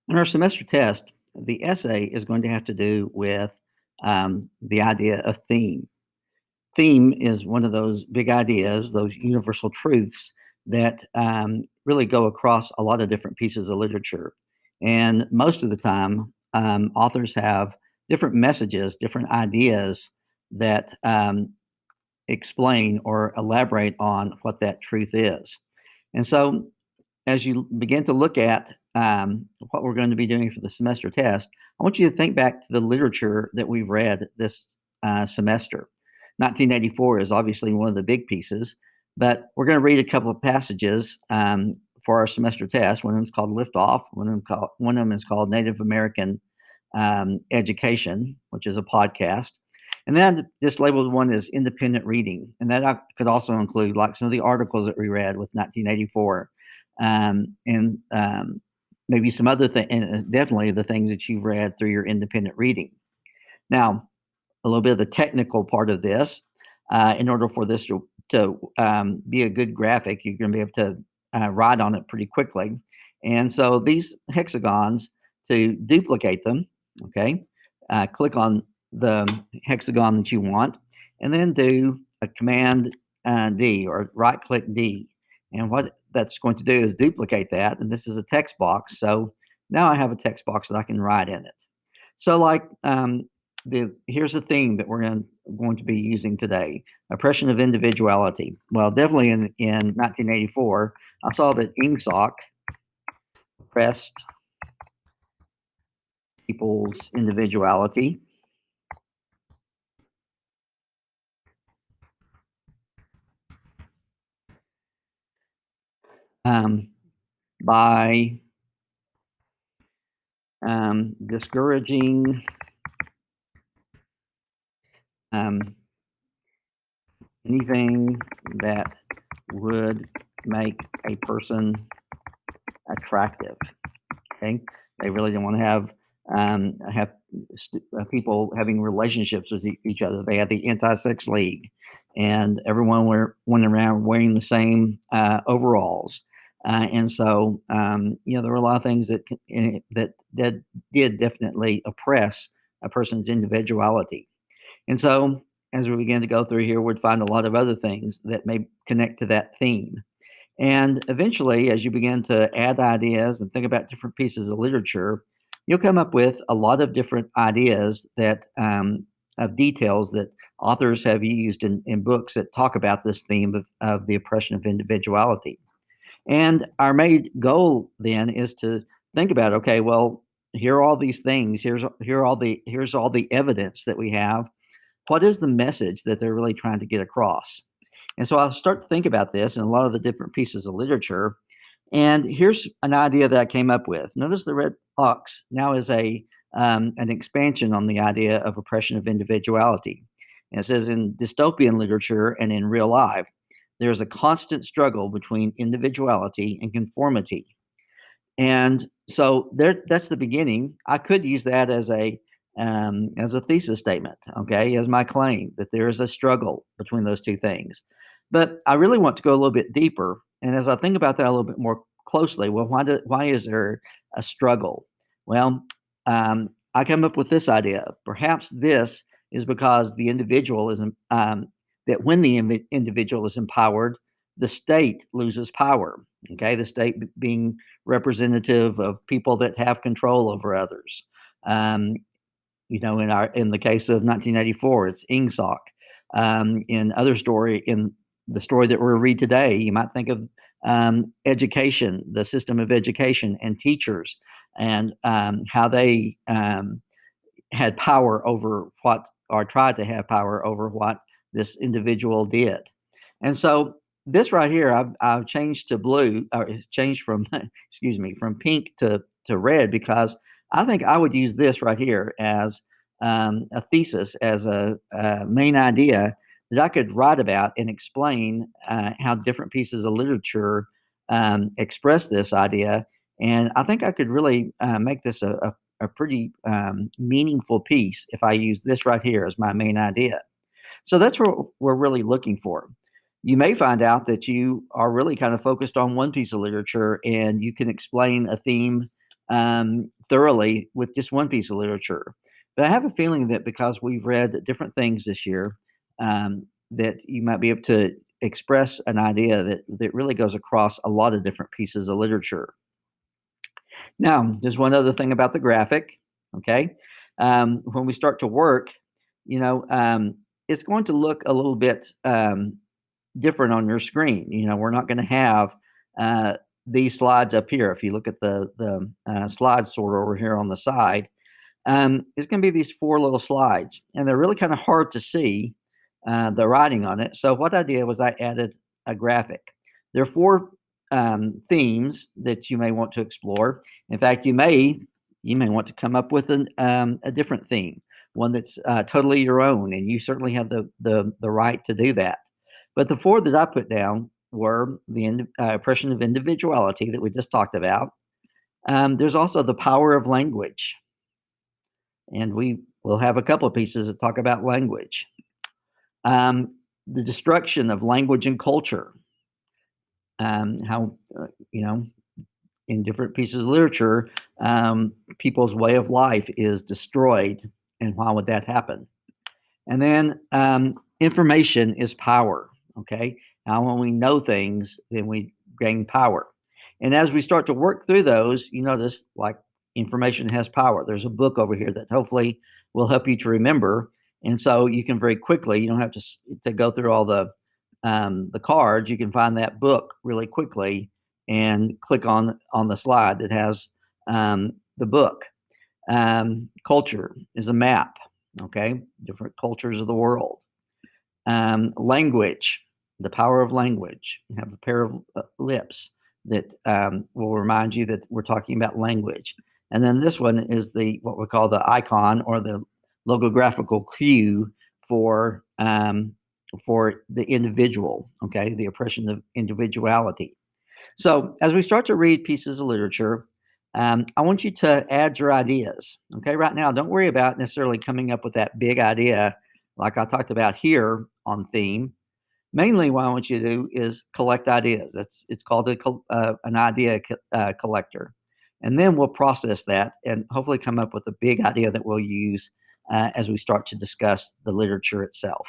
In our semester test, the essay is going to have to do with the idea of theme. Theme is one of those big ideas, those universal truths that really go across a lot of different pieces of literature. And most of the time, authors have different messages, different ideas that explain or elaborate on what that truth is. And so as you begin to look at what we're going to be doing for the semester test, I want you to think back to the literature that we've read this semester. 1984 is obviously one of the big pieces, but we're going to read a couple of passages for our semester test. One of them is called Lift Off. One of them is called Native American Education, which is a podcast. And then this labeled one is independent reading. And that could also include like some of the articles that we read with 1984 and maybe some other things, and definitely the things that you've read through your independent reading. Now, a little bit of the technical part of this, in order for this to be a good graphic, you're going to be able to write on it pretty quickly. And so these hexagons, to duplicate them, okay, click on the hexagon that you want, and then do a Command D or right click D. And what that's going to do is duplicate that. And this is a text box. So now I have a text box that I can write in it. So like here's a theme that we're going to be using today: oppression of individuality. Well, definitely in 1984, I saw that INGSOC oppressed people's individuality by discouraging anything that would make a person attractive. Okay, they really don't want to have people having relationships with each other. They had the anti-sex league, and everyone went around wearing the same overalls. And so, there were a lot of things that did definitely oppress a person's individuality. And so, as we begin to go through here, we'd find a lot of other things that may connect to that theme. And eventually, as you begin to add ideas and think about different pieces of literature, you'll come up with a lot of different ideas that of details that authors have used in books that talk about this theme of the oppression of individuality. And our main goal then is to think about, okay, well, here are all these things. Here's all the evidence that we have. What is the message that they're really trying to get across? And so I'll start to think about this in a lot of the different pieces of literature. And here's an idea that I came up with. Notice the red box now is an expansion on the idea of oppression of individuality. And it says in dystopian literature and in real life, there is a constant struggle between individuality and conformity. And so that's the beginning. I could use that as a thesis statement, okay, as my claim that there is a struggle between those two things. But I really want to go a little bit deeper. And as I think about that a little bit more closely, well, why is there a struggle? Well, I come up with this idea. Perhaps this is because the individual is that when the individual is empowered, the state loses power. Okay, the state being representative of people that have control over others. Um, in the case of 1984, it's INGSOC. In the story that we'll read today, you might think of education, the system of education, and teachers, and how they had power over what, or tried to have power over what this individual did. And so this right here, I've changed to blue, or it's changed from excuse me, from pink to red, because I think I would use this right here as a thesis, as a main idea that I could write about and explain how different pieces of literature express this idea. And I think I could really make this a pretty meaningful piece if I use this right here as my main idea. So that's what we're really looking for. You may find out that you are really kind of focused on one piece of literature and you can explain a theme thoroughly with just one piece of literature. But I have a feeling that because we've read different things this year, that you might be able to express an idea that really goes across a lot of different pieces of literature. Now, there's one other thing about the graphic. Okay, when we start to work, you know, it's going to look a little bit different on your screen. We're not going to have these slides up here. If you look at the slide sorter over here on the side, it's going to be these four little slides, and they're really kind of hard to see the writing on it. So what I did was I added a graphic. There are four themes that you may want to explore. In fact, you may want to come up with a different theme, one that's totally your own, and you certainly have the right to do that. But the four that I put down were the oppression of individuality that we just talked about. There's also the power of language, and we will have a couple of pieces that talk about language. The destruction of language and culture, how in different pieces of literature, people's way of life is destroyed, and why would that happen? And then information is power. Okay, now when we know things, then we gain power. And as we start to work through those, you notice like information has power. There's a book over here that hopefully will help you to remember, and so you can very quickly. You don't have to go through all the cards. You can find that book really quickly and click on the slide that has the book. Culture is a map. Okay, different cultures of the world. Language, the power of language. You have a pair of lips that will remind you that we're talking about language. And then this one is what we call the icon or the logographical cue for the individual. Okay, the oppression of individuality. So as we start to read pieces of literature, I want you to add your ideas. Okay, right now, don't worry about necessarily coming up with that big idea like I talked about here on theme. Mainly, what I want you to do is collect ideas. It's called an idea collector, and then we'll process that and hopefully come up with a big idea that we'll use as we start to discuss the literature itself.